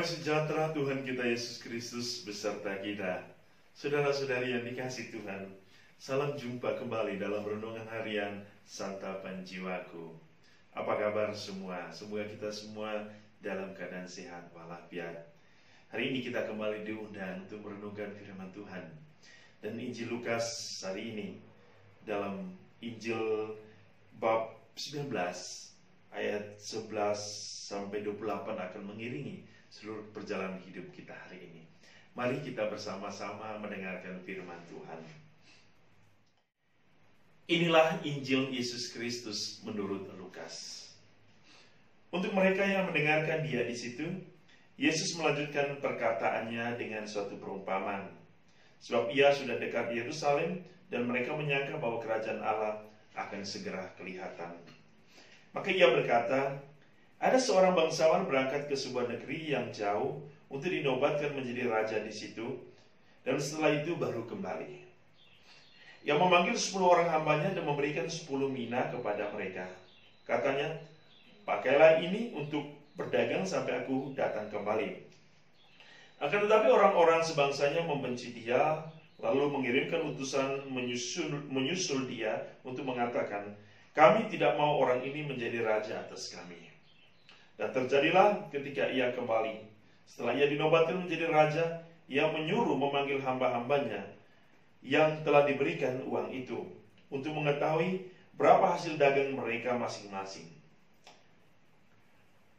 Damai sejahtera Tuhan kita Yesus Kristus beserta kita. Saudara-saudari yang dikasih Tuhan, salam jumpa kembali dalam renungan harian Santapan Jiwaku. Apa kabar semua? Semoga kita semua dalam keadaan sehat walafiat. Hari ini kita kembali diundang untuk merenungkan firman Tuhan. Dan Injil Lukas hari ini dalam Injil bab 19 ayat 11 sampai 28 akan mengiringi seluruh perjalanan hidup kita hari ini. Mari kita bersama-sama mendengarkan firman Tuhan. Inilah Injil Yesus Kristus menurut Lukas. Untuk mereka yang mendengarkan dia di situ, Yesus melanjutkan perkataannya dengan suatu perumpamaan. Sebab ia sudah dekat Yerusalem dan mereka menyangka bahwa kerajaan Allah akan segera kelihatan. Maka ia berkata, ada seorang bangsawan berangkat ke sebuah negeri yang jauh untuk dinobatkan menjadi raja di situ, dan setelah itu baru kembali. Ia memanggil 10 orang hambanya dan memberikan 10 mina kepada mereka. Katanya, pakailah ini untuk berdagang sampai aku datang kembali. Akan tetapi orang-orang sebangsanya membenci dia, lalu mengirimkan utusan menyusul dia untuk mengatakan, kami tidak mau orang ini menjadi raja atas kami. Dan terjadilah ketika ia kembali, setelah ia dinobatkan menjadi raja, ia menyuruh memanggil hamba-hambanya yang telah diberikan uang itu, untuk mengetahui berapa hasil dagang mereka masing-masing.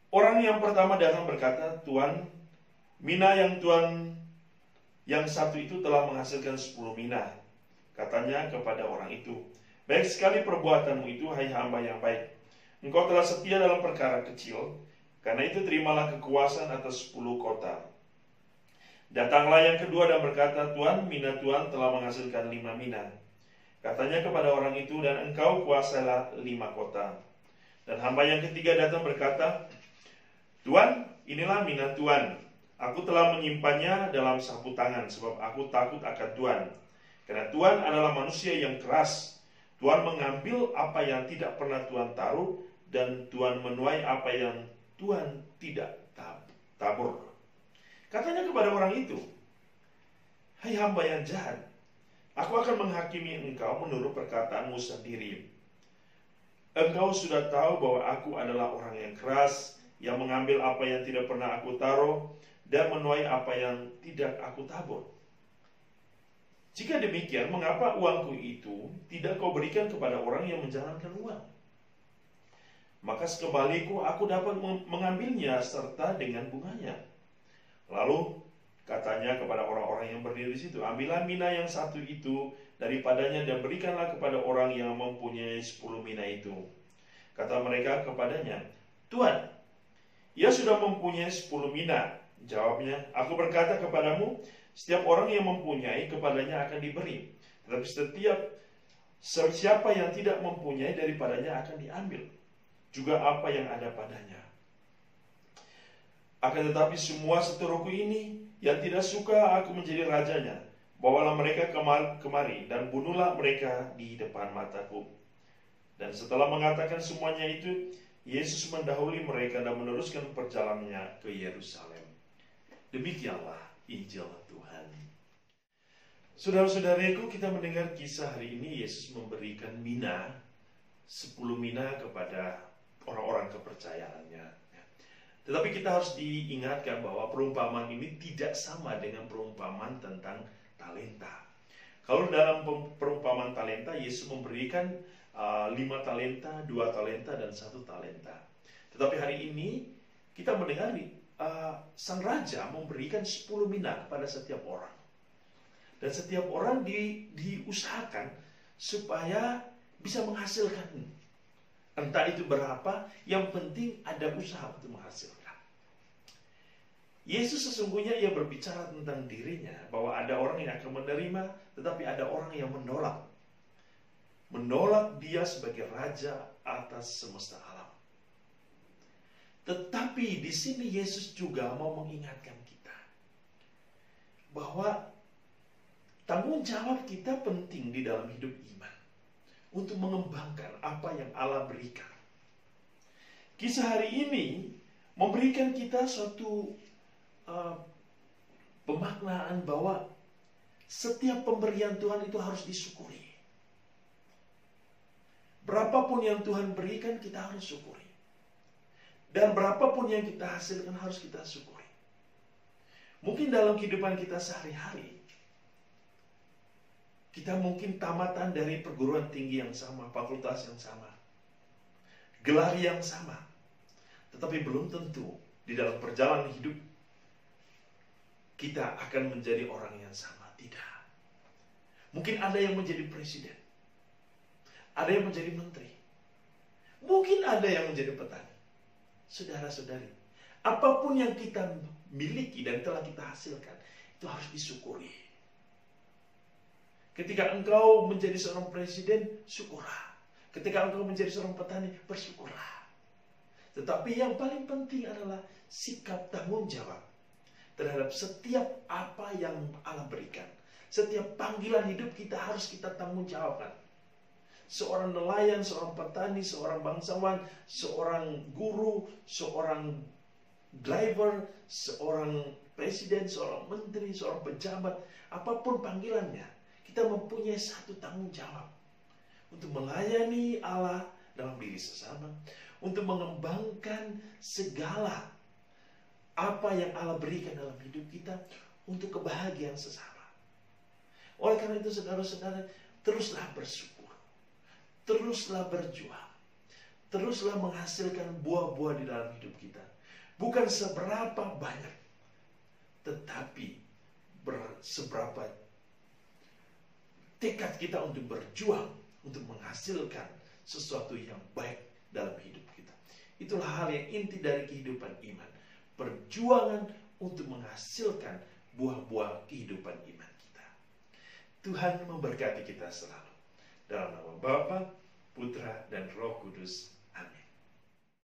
Orang yang pertama datang berkata, Tuan, mina yang satu itu telah menghasilkan 10 mina. Katanya kepada orang itu, baik sekali perbuatanmu itu, hai hamba yang baik. Engkau telah setia dalam perkara kecil, karena itu terimalah kekuasaan atas 10 kota. Datanglah yang kedua dan berkata, Tuan, mina Tuan telah menghasilkan 5 mina. Katanya kepada orang itu, dan engkau kuasailah 5 kota. Dan hamba yang ketiga datang berkata, Tuan, inilah mina Tuan. Aku telah menyimpannya dalam sapu tangan, sebab aku takut akan Tuan. Karena Tuan adalah manusia yang keras. Tuan mengambil apa yang tidak pernah Tuan taruh, dan Tuan menuai apa yang Tuan tidak tabur. Katanya kepada orang itu, hai hamba yang jahat, aku akan menghakimi engkau menurut perkataanmu sendiri. Engkau sudah tahu bahwa aku adalah orang yang keras, yang mengambil apa yang tidak pernah aku taruh, dan menuai apa yang tidak aku tabur. Jika demikian, mengapa uangku itu tidak kau berikan kepada orang yang menjalankan uang? Maka sekembaliku aku dapat mengambilnya serta dengan bunganya. Lalu katanya kepada orang-orang yang berdiri di situ, ambillah mina yang satu itu daripadanya dan berikanlah kepada orang yang mempunyai 10 mina itu. Kata mereka kepadanya, Tuan, ia sudah mempunyai 10 mina. Jawabnya, aku berkata kepadamu, setiap orang yang mempunyai kepadanya akan diberi. Tetapi siapa yang tidak mempunyai daripadanya akan diambil juga apa yang ada padanya. Akan tetapi semua seteruku ini yang tidak suka aku menjadi rajanya, bawalah mereka kemari dan bunuhlah mereka di depan mataku. Dan setelah mengatakan semuanya itu, Yesus mendahului mereka dan meneruskan perjalanannya ke Yerusalem. Demikianlah Injil Tuhan. Saudara-saudariku, kita mendengar kisah hari ini Yesus memberikan mina, 10 mina kepada orang-orang kepercayaannya. Tetapi kita harus diingatkan bahwa perumpamaan ini tidak sama dengan perumpamaan tentang talenta. Kalau dalam perumpamaan talenta, Yesus memberikan 5 talenta, 2 talenta, dan 1 talenta. Tetapi hari ini kita mendengar sang raja memberikan 10 mina kepada setiap orang. Dan setiap orang diusahakan supaya bisa menghasilkan. Entah itu berapa, yang penting ada usaha untuk menghasilkan. Yesus sesungguhnya ia berbicara tentang dirinya, bahwa ada orang yang akan menerima, tetapi ada orang yang menolak. Menolak dia sebagai raja atas semesta alam. Tetapi di sini Yesus juga mau mengingatkan kita bahwa tanggung jawab kita penting di dalam hidup iman untuk mengembangkan apa yang Allah berikan. Kisah hari ini memberikan kita suatu pemaknaan bahwa setiap pemberian Tuhan itu harus disyukuri. Berapapun yang Tuhan berikan, kita harus syukuri. Dan berapapun yang kita hasilkan, harus kita syukuri. Mungkin dalam kehidupan kita sehari-hari, kita mungkin tamatan dari perguruan tinggi yang sama, fakultas yang sama, gelar yang sama. Tetapi belum tentu di dalam perjalanan hidup kita akan menjadi orang yang sama. Tidak. Mungkin ada yang menjadi presiden, ada yang menjadi menteri, mungkin ada yang menjadi petani. Saudara-saudari, apapun yang kita miliki dan telah kita hasilkan, itu harus disyukuri. Ketika engkau menjadi seorang presiden, syukurlah. Ketika engkau menjadi seorang petani, bersyukurlah. Tetapi yang paling penting adalah sikap tanggung jawab terhadap setiap apa yang Allah berikan. Setiap panggilan hidup kita harus kita tanggung jawabkan. Seorang nelayan, seorang petani, seorang bangsawan, seorang guru, seorang driver, seorang presiden, seorang menteri, seorang pejabat, apapun panggilannya, kita mempunyai satu tanggung jawab untuk melayani Allah dalam diri sesama, untuk mengembangkan segala apa yang Allah berikan dalam hidup kita untuk kebahagiaan sesama. Oleh karena itu, saudara-saudara, teruslah bersyukur. Teruslah berjuang. Teruslah menghasilkan buah-buah di dalam hidup kita. Bukan seberapa banyak, tetapi seberapa tekad kita untuk berjuang, untuk menghasilkan sesuatu yang baik dalam hidup kita. Itulah hal yang inti dari kehidupan iman. Perjuangan untuk menghasilkan buah-buah kehidupan iman kita. Tuhan memberkati kita selalu. Dalam nama Bapa, Putra, dan Roh Kudus.